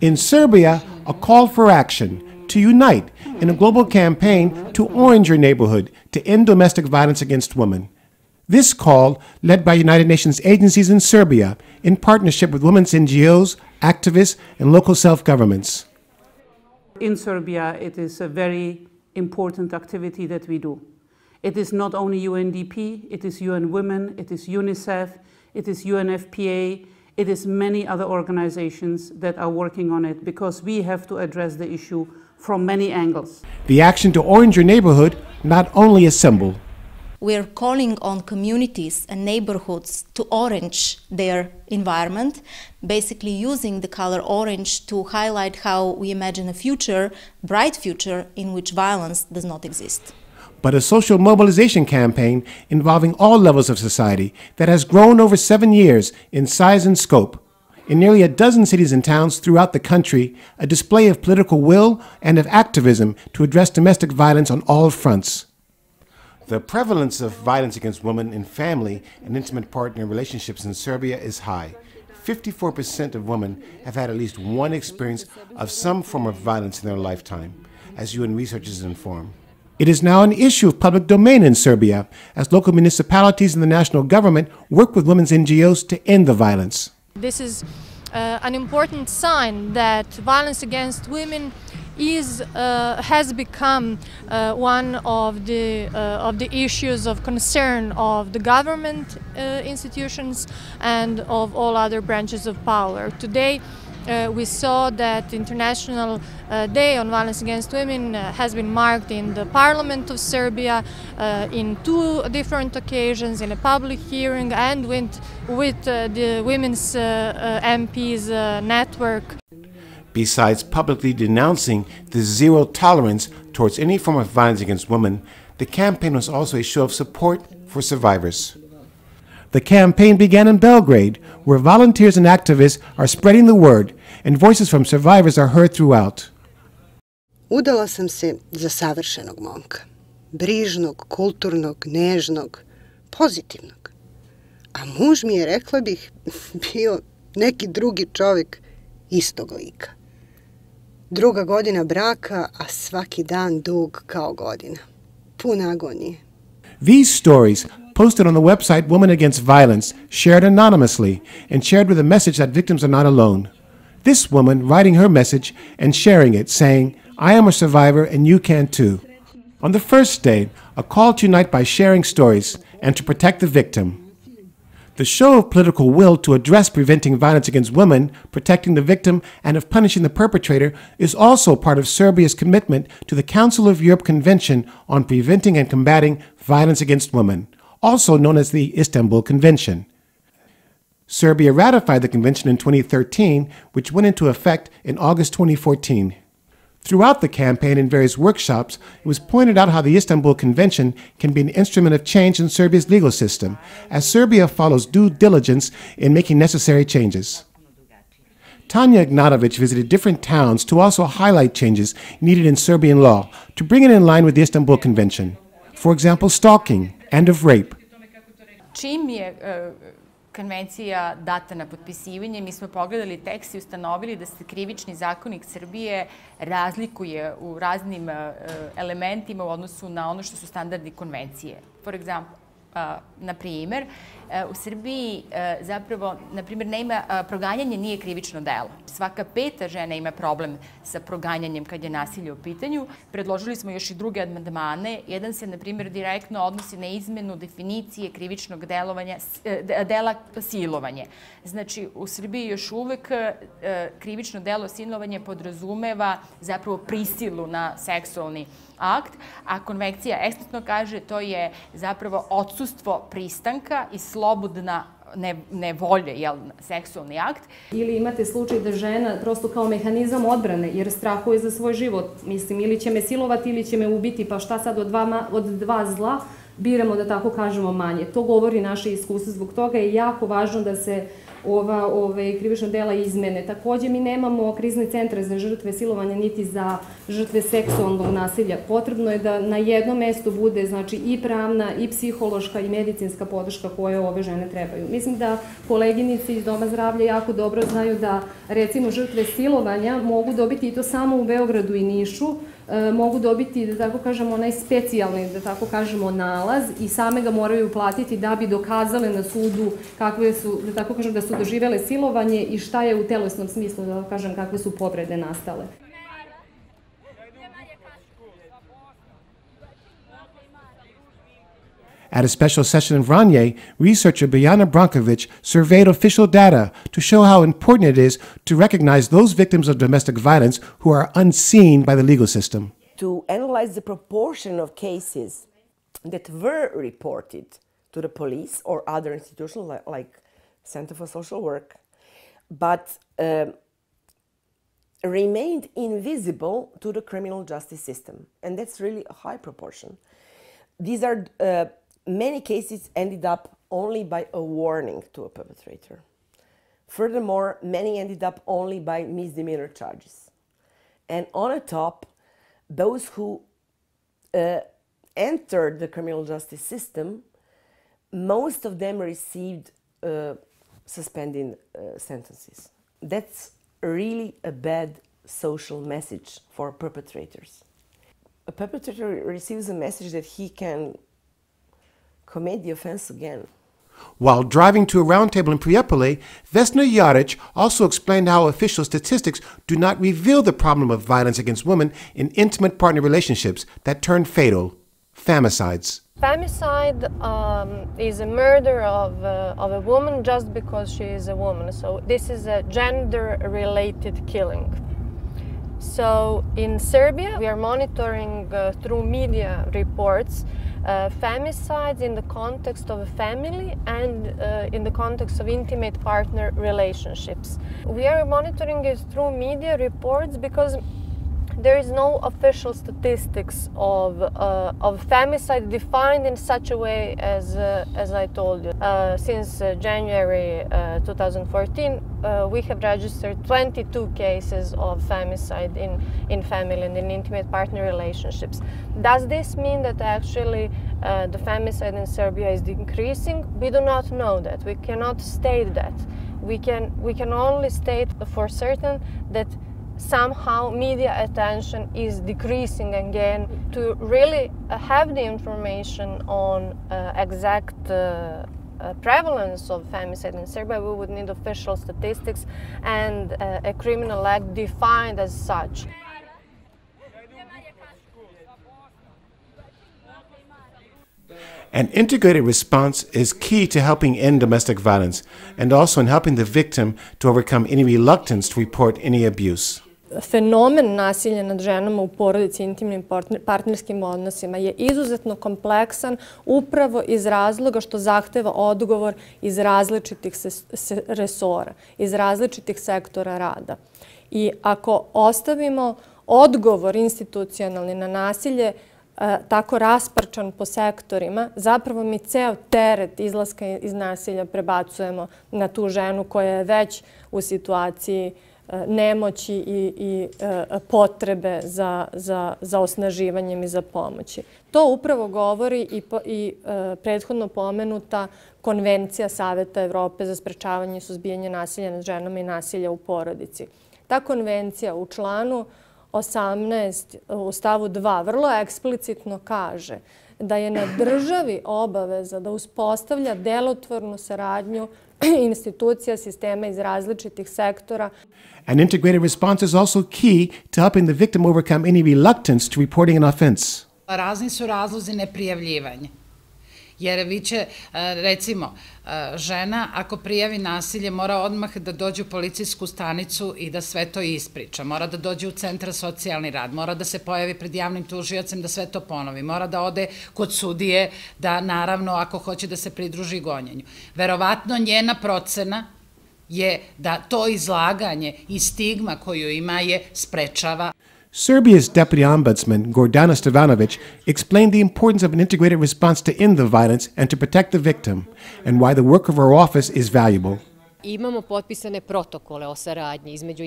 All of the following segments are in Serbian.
In Serbia, a call for action to unite in a global campaign to orange your neighborhood to end domestic violence against women. This call, led by United Nations agencies in Serbia in partnership with women's NGOs, activists, and local self-governments. In Serbia, it is a very important activity that we do. It is not only UNDP, it is UN Women, it is UNICEF, it is UNFPA, it is many other organizations that are working on it because we have to address the issue from many angles. The action to orange your neighborhood not only assemble. We're calling on communities and neighborhoods to orange their environment, basically using the color orange to highlight how we imagine a future, bright future, in which violence does not exist. But a social mobilization campaign involving all levels of society that has grown over 7 years in size and scope. In nearly a dozen cities and towns throughout the country, a display of political will and of activism to address domestic violence on all fronts. The prevalence of violence against women in family and intimate partner relationships in Serbia is high. 54% of women have had at least one experience of some form of violence in their lifetime, as UN researchers inform. It is now an issue of public domain in Serbia, as local municipalities and the national government work with women's NGOs to end the violence. This is an important sign that violence against women has become one of the issues of concern of the government institutions and of all other branches of power. Today we saw that International Day on Violence Against Women has been marked in the Parliament of Serbia in 2 different occasions, in a public hearing and with the Women's MPs network. Besides publicly denouncing the zero tolerance towards any form of violence against women, the campaign was also a show of support for survivors. The campaign began in Belgrade, where volunteers and activists are spreading the word, and voices from survivors are heard throughout. Udala sam se za savršenog momka. Brižnog, kulturnog, nežnog, pozitivnog. A muž mi je, rekla bih, bio neki drugi čovjek istog lika. 2. godina braka, a svaki dan dug kao godina. Pun agonije. These stories, posted on the website Women Against Violence, shared anonymously and shared with a message that victims are not alone. This woman writing her message and sharing it, saying, "I am a survivor and you can too." On the first day, a call to unite by sharing stories and to protect the victim. The show of political will to address preventing violence against women, protecting the victim, and of punishing the perpetrator is also part of Serbia's commitment to the Council of Europe Convention on Preventing and Combating Violence Against Women, also known as the Istanbul Convention. Serbia ratified the convention in 2013, which went into effect in August 2014. Throughout the campaign and various workshops, it was pointed out how the Istanbul Convention can be an instrument of change in Serbia's legal system, as Serbia follows due diligence in making necessary changes. Tanja Ignatovic visited different towns to also highlight changes needed in Serbian law to bring it in line with the Istanbul Convention. For example, stalking and of rape. Čim je konvencija data na potpisivanje, mi smo pogledali tekst i ustanovili da se krivični zakonik Srbije razlikuje u raznim elementima u odnosu na ono što su standardi konvencije. For example, na primjer, u Srbiji zapravo, na primjer, proganjanje nije krivično delo. Svaka 5. žena ima problem sa proganjanjem kad je nasilje u pitanju. Predložili smo još i druge amandmane. Jedan se, na primjer, direktno odnosi na izmenu definicije krivičnog dela silovanje. Znači, u Srbiji još uvek krivično delo silovanje podrazumeva zapravo prisilu na seksualni akt, a konvencija eksplicitno kaže to je zapravo odsustvo pristanka i slobodna nevolje, seksualni akt. Ili imate slučaj da žena prosto kao mehanizam odbrane, jer strahuje za svoj život. Mislim, ili će me silovati ili će me ubiti, pa šta sad od 2 zla, biramo, da tako kažemo, manje. To govori naše iskustvo. Zbog toga je jako važno da se krivična dela izmene. Takođe, mi nemamo krizne centre za žrtve silovanja niti za žrtve seksualnog nasilja. Potrebno je da na jednom mestu bude, znači, i pravna, i psihološka, i medicinska podrška koje ove žene trebaju. Mislim da koleginici iz Doma zdravlja jako dobro znaju da, recimo, žrtve silovanja mogu dobiti, i to samo u Beogradu i Nišu, mogu dobiti, da tako kažemo, onaj specijalni, da tako kažemo, nalaz i same ga moraju platiti da bi dokazale na sudu kakve su, da tako kažem, da su doživele silovanje i šta je u telesnom smislu, da tako kažem, kakve su povrede nastale. At a special session in Vranje, researcher Bojana Brankovic surveyed official data to show how important it is to recognize those victims of domestic violence who are unseen by the legal system. To analyze the proportion of cases that were reported to the police or other institutions like Center for Social Work, but remained invisible to the criminal justice system. And that's really a high proportion. These are many cases ended up only by a warning to a perpetrator. Furthermore, many ended up only by misdemeanor charges. And on the top, those who entered the criminal justice system, most of them received suspending sentences. That's really a bad social message for perpetrators. A perpetrator receives a message that he can commit the offense again. While driving to a roundtable in Prijepolje, Vesna Jaric also explained how official statistics do not reveal the problem of violence against women in intimate partner relationships that turn fatal, femicides. Femicide is a murder of a woman just because she is a woman. So this is a gender-related killing. So in Serbia, we are monitoring through media reports femicides in the context of a family and in the context of intimate partner relationships. We are monitoring it through media reports because there is no official statistics of femicide defined in such a way as I told you. Since January 2014, we have registered 22 cases of femicide in family and in intimate partner relationships. Does this mean that actually the femicide in Serbia is decreasing? We do not know that. We cannot state that. We can only state for certain that somehow media attention is decreasing again. To really have the information on exact prevalence of femicide in Serbia, we would need official statistics and a criminal act defined as such. An integrated response is key to helping end domestic violence and also in helping the victim to overcome any reluctance to report any abuse. Fenomen nasilja nad ženama u porodici i intimnim partnerskim odnosima je izuzetno kompleksan upravo iz razloga što zahteva odgovor iz različitih resora, iz različitih sektora rada. I ako ostavimo odgovor institucionalni na nasilje tako rasparčan po sektorima, zapravo mi ceo teret izlaska iz nasilja prebacujemo na tu ženu koja je već u situaciji nemoći i potrebe za osnaživanjem i za pomoći. To upravo govori i prethodno pomenuta Konvencija Saveta Evrope za sprečavanje i suzbijanje nasilja nad ženama i nasilja u porodici. Ta konvencija u članu 18 u stavu 2 vrlo eksplicitno kaže da je na državi obaveza da uspostavlja delotvornu saradnju institucija, sistema iz različitih sektora. An integrated response is also key to helping the victim overcome any reluctance to reporting an offense. Razni su razlozi neprijavljivanja. Jer vi će, recimo, žena ako prijavi nasilje mora odmah da dođe u policijsku stanicu i da sve to ispriča. Mora da dođe u centar socijalni rad, mora da se pojavi pred javnim tužiocem da sve to ponovi, mora da ode kod sudije da naravno ako hoće da se pridruži gonjenju. Verovatno njena procena je da to izlaganje i stigma koju ima je sprečava. Serbia's Deputy Ombudsman, Gordana Stevanovic, explained the importance of an integrated response to end the violence and to protect the victim, and why the work of her office is valuable. Imamo potpisane protokole o saradnji između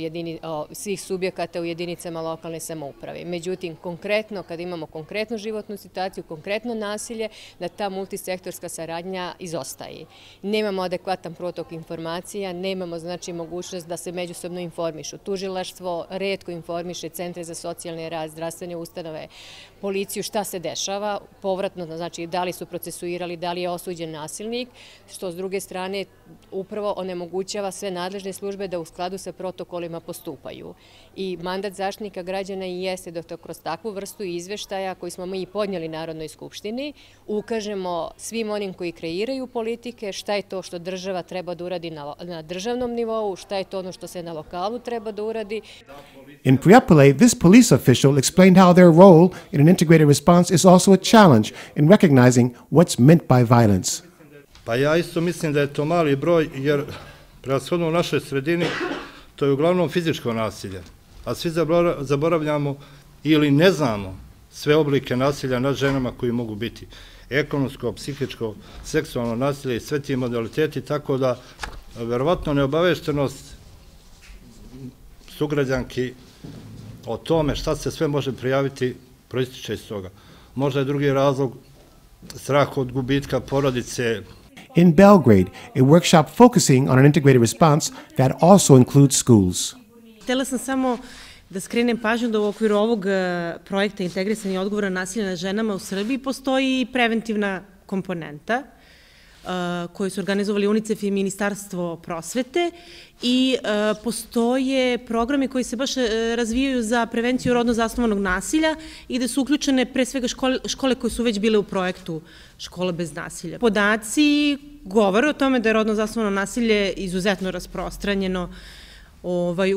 svih subjekata u jedinicama lokalne samouprave. Međutim, konkretno, kada imamo konkretnu životnu situaciju, konkretno nasilje, da ta multisektorska saradnja izostaje. Nemamo adekvatan protok informacija, nemamo znači mogućnost da se međusobno informišu. Tužilaštvo retko informiše centre za socijalni rad, zdravstvene ustanove, policiju šta se dešava, povratno znači da li su procesuirali, da li je osuđen nasilnik, što s druge strane upravo onemogućava sve nadležne službe da u skladu sa protokolima postupaju. I mandat Zaštitnika građana i jeste da kroz takvu vrstu izveštaja koji smo mi podnijeli Narodnoj skupštini ukažemo svim onim koji kreiraju politike šta je to što država treba da uradi na državnom nivou, šta je to ono što se na lokalu treba da uradi. In Prijepolje, this police official explained how their role in an integrated response is also a challenge in recognizing what's meant by violence. Pa ja isto mislim da je to mali broj, jer prevashodno u našoj sredini to je uglavnom fizičko nasilje, a svi zaboravljamo ili ne znamo sve oblike nasilja nad ženama koji mogu biti ekonomsko, psihičko, seksualno nasilje i sve ti modaliteti, tako da verovatno neobaveštenost sugrađanki o tome šta se sve može prijaviti proističe iz toga. Možda je drugi razlog strah od gubitka porodice. In Belgrade, a workshop focusing on an integrated response that also includes schools. Htela sam samo da skrenem pažnju da u okviru ovog projekta Integrisani odgovor na nasilje nad ženama u Srbiji postoji i preventivna komponenta koju su organizovali UNICEF i Ministarstvo prosvete i postoje programi koji se baš razvijaju za prevenciju rodno zasnovanog nasilja i da su uključene pre svega škole koje su već bile u projektu Škola bez nasilja. Podaci govore o tome da je rodno zasnovano nasilje izuzetno rasprostranjeno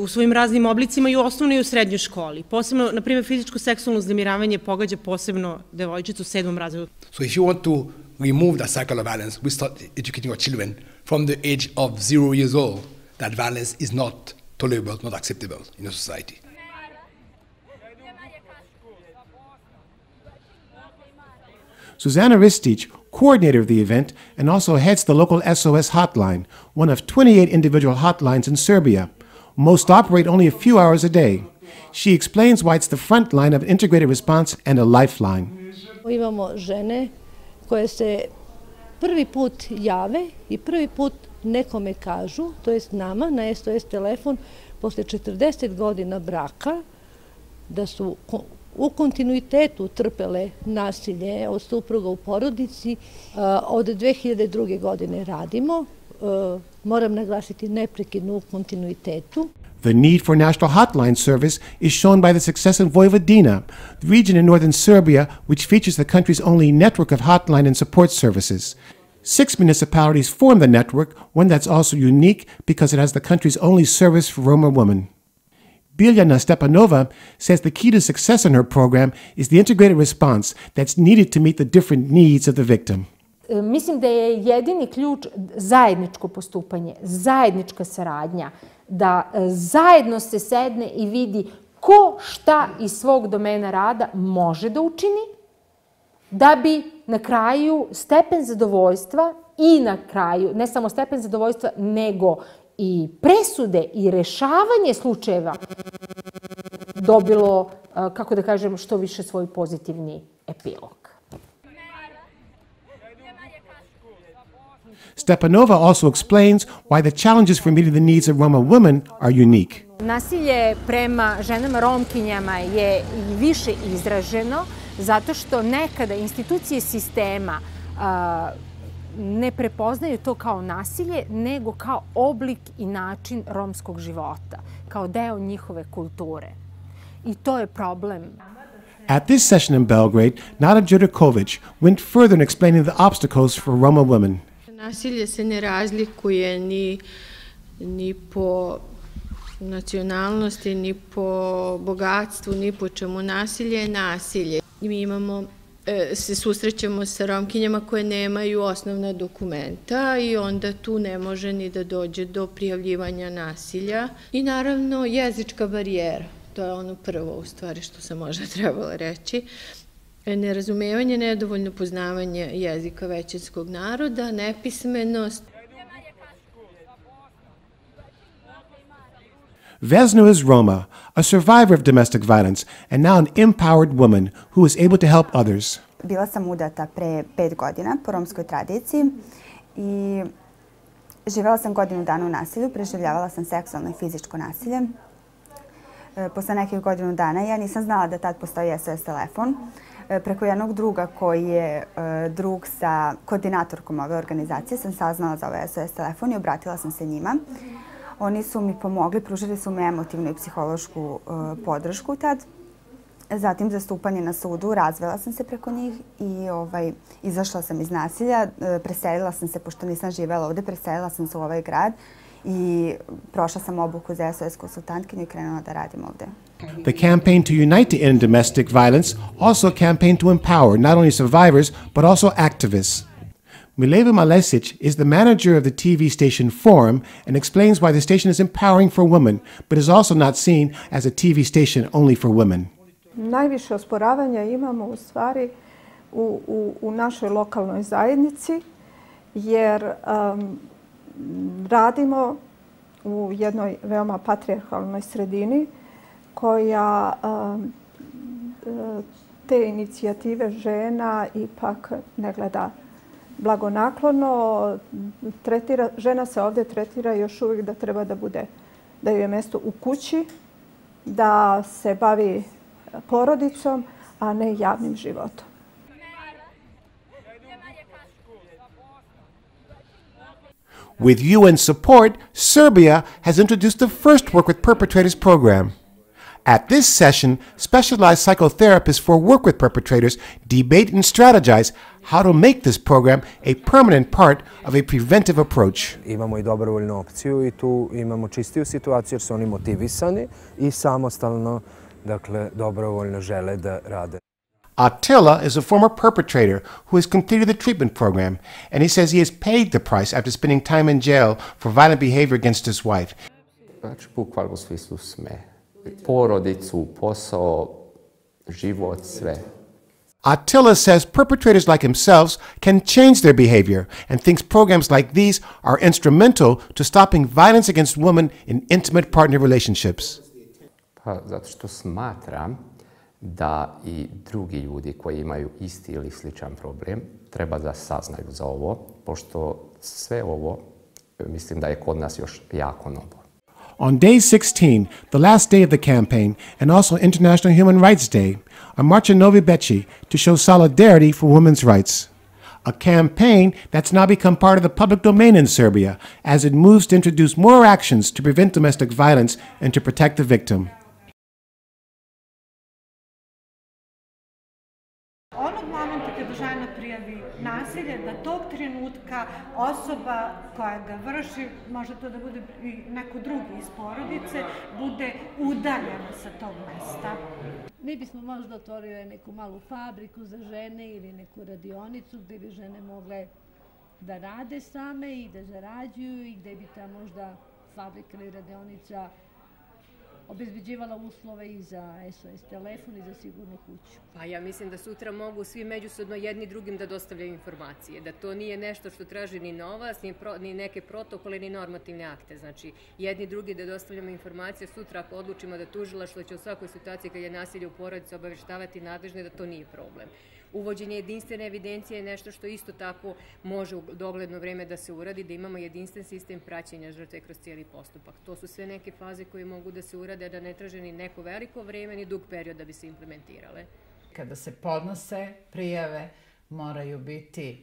u svojim raznim oblicima i u osnovnoj i u srednjoj školi. Posebno, na primjer, fizičko seksualno uznemiravanje pogađa posebno devojčicu u 7. razredu. So if you want to remove that cycle of violence, we start educating our children from the age of 0 years old that violence is not tolerable, not acceptable in a society. Susanna Ristic, coordinator of the event, and also heads the local SOS hotline, one of 28 individual hotlines in Serbia. Most operate only a few hours a day. She explains why it's the front line of integrated response and a lifeline. Imamo žene koje se prvi put jave i prvi put nekome kažu, to jest nama, na SOS telefon, posle 40 godina braka, da su u kontinuitetu trpele nasilje od supruga u porodici. Od 2002. godine radimo, moram naglasiti neprekidno u kontinuitetu. The need for national hotline service is shown by the success of Vojvodina, the region in northern Serbia which features the country's only network of hotline and support services. 6 municipalities form the network, one that's also unique because it has the country's only service for Roma women. Biljana Stepanova says the key to success in her program is the integrated response that's needed to meet the different needs of the victim. Mislim da je jedini ključ zajedničko postupanje, zajednička saradnja, da zajedno se sedne i vidi ko šta iz svog domena rada može da učini, da bi na kraju stepen zadovoljstva i na kraju, ne samo stepen zadovoljstva, nego i presude i rešavanje slučajeva dobilo, kako da kažem, što više svoj pozitivni epilog. Stepanova also explains why the challenges for meeting the needs of Roma women are unique. Nasilje prema ženama Romkinjama je i više izraženo zato što nekada institucije sistema ne prepoznaju to kao nasilje, nego kao oblik i način romskog života, kao deo njihove kulture. I to je problem. At this session in Belgrade, Nada Đurković went further in explaining the obstacles for Roma women. Nasilje se ne razlikuje ni po nacionalnosti, ni po bogatstvu, ni po čemu. Nasilje je nasilje. Mi se susrećemo sa Romkinjama koje nemaju osnovna dokumenta i onda tu ne može ni da dođe do prijavljivanja nasilja. I naravno jezička barijera. To je ono prvo, u stvari, što se možda trebalo reći. Nerazumevanje, nedovoljno poznavanje jezika većinskog naroda, nepismenost. Vesna is Roma, a survivor of domestic violence and now an empowered woman who is able to help others. Bila sam udata pre 5 godina po romskoj tradiciji i živela sam godinu dana u nasilju, preživljavala sam seksualno i fizičko nasilje. Posle nekih godinu dana ja nisam znala da tad postoji SOS telefon. Preko jednog druga koji je drug sa koordinatorkom ove organizacije sam saznala za ovaj SOS telefon i obratila sam se njima. Oni su mi pomogli, pružili su mi emotivnu i psihološku podršku tad. Zatim zastupanje na sudu, razvela sam se preko njih i izašla sam iz nasilja. Preselila sam se, pošto nisam živela ovde, preselila sam se u ovaj grad i prošla sam obuku za SOS konsultantkinju i krenula da radim ovde. The campaign to unite to end domestic violence also a campaign to empower not only survivors but also activists. Mileva Malesic is the manager of the TV station Forum and explains why the station is empowering for women, but is also not seen as a TV station only for women. Najviše osporavanja imamo u stvari u našoj lokalnoj zajednici, jer radimo u jednoj veoma patrijarhalnoj sredini koja te inicijative žena ipak ne gleda blagonaklono. Žena se ovdje tretira još uvijek da treba da joj je mesto u kući, da se bavi porodicom, a ne javnim životom. With UN support, Serbia has introduced the first Work with Perpetrators program. At this session, specialized psychotherapists for work with perpetrators debate and strategize how to make this program a permanent part of a preventive approach. Imamo i dobrovoljnu opciju i tu imamo čistiju situaciju jer su oni motivisani i samostalno, dakle, dobrovoljno žele da rade. Attila is a former perpetrator who has completed the treatment program, and he says he has paid the price after spending time in jail for violent behavior against his wife. Znači, bukvalno u smislu sme. Porodicu, posao, život, sve. Attila says perpetrators like himself can change their behavior and thinks programs like these are instrumental to stopping violence against women in intimate partner relationships. Pa, zato što smatram da i drugi ljudi koji imaju isti ili sličan problem treba da saznaju za ovo, pošto sve ovo mislim da je kod nas još jako novo. On day 16, the last day of the campaign, and also International Human Rights Day, a march in Novi Bečej to show solidarity for women's rights. A campaign that's now become part of the public domain in Serbia as it moves to introduce more actions to prevent domestic violence and to protect the victim. Onog momenta kada žena prijavi nasilje, da tog trenutka osoba koja ga vrši, može to da bude i neko drugi iz porodice, bude udaljena sa tog mesta. Mi bismo možda otvorili neku malu fabriku za žene ili neku radionicu gde bi žene mogle da rade same i da zarađuju i gde bi ta možda fabrika ili radionica obezbeđivala uslove i za SOS telefon i za sigurnu kuću. Pa ja mislim da sutra mogu svi međusobno jedni drugim da dostavljaju informacije, da to nije nešto što traži ni novac, ni neke protokole, ni normativne akte. Znači, jedni drugi da dostavljamo informacije, sutra ako odlučimo da tužilaštvo će u svakoj situaciji kad je nasilje u porodici obaveštavati nadležne, da to nije problem. Uvođenje jedinstvene evidencije je nešto što isto tako može u dogledno vreme da se uradi, da imamo jedinstven sistem praćenja žrtve kroz cijeli postupak. To su sve neke faze koje mogu da se urade, da ne traže ni neko veliko vreme, ni dug period da bi se implementirale. Kada se podnose prijave, moraju biti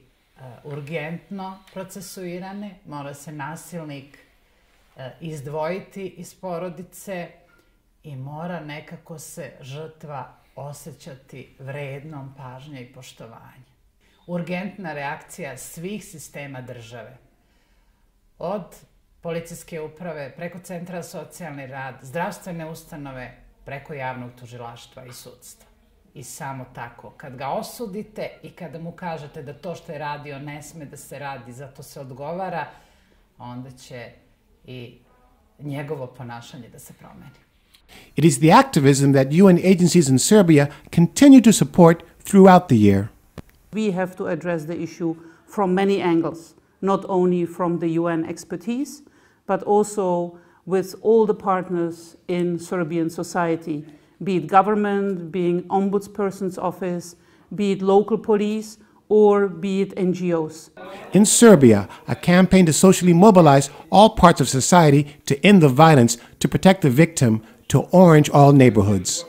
urgentno procesuirane, mora se nasilnik izdvojiti iz porodice i mora nekako se žrtva osjećati vrednom pažnje i poštovanja. Urgentna reakcija svih sistema države, od policijske uprave, preko centra za socijalni rad, zdravstvene ustanove, preko javnog tužilaštva i sudstva. I samo tako, kad ga osudite i kada mu kažete da to što je radio ne sme da se radi, zato se odgovara, onda će i njegovo ponašanje da se promeni. It is the activism that UN agencies in Serbia continue to support throughout the year. We have to address the issue from many angles, not only from the UN expertise, but also with all the partners in Serbian society, be it government, being ombudsperson's office, be it local police, or be it NGOs. In Serbia, a campaign to socially mobilize all parts of society to end the violence, to protect the victim, to orange all neighborhoods.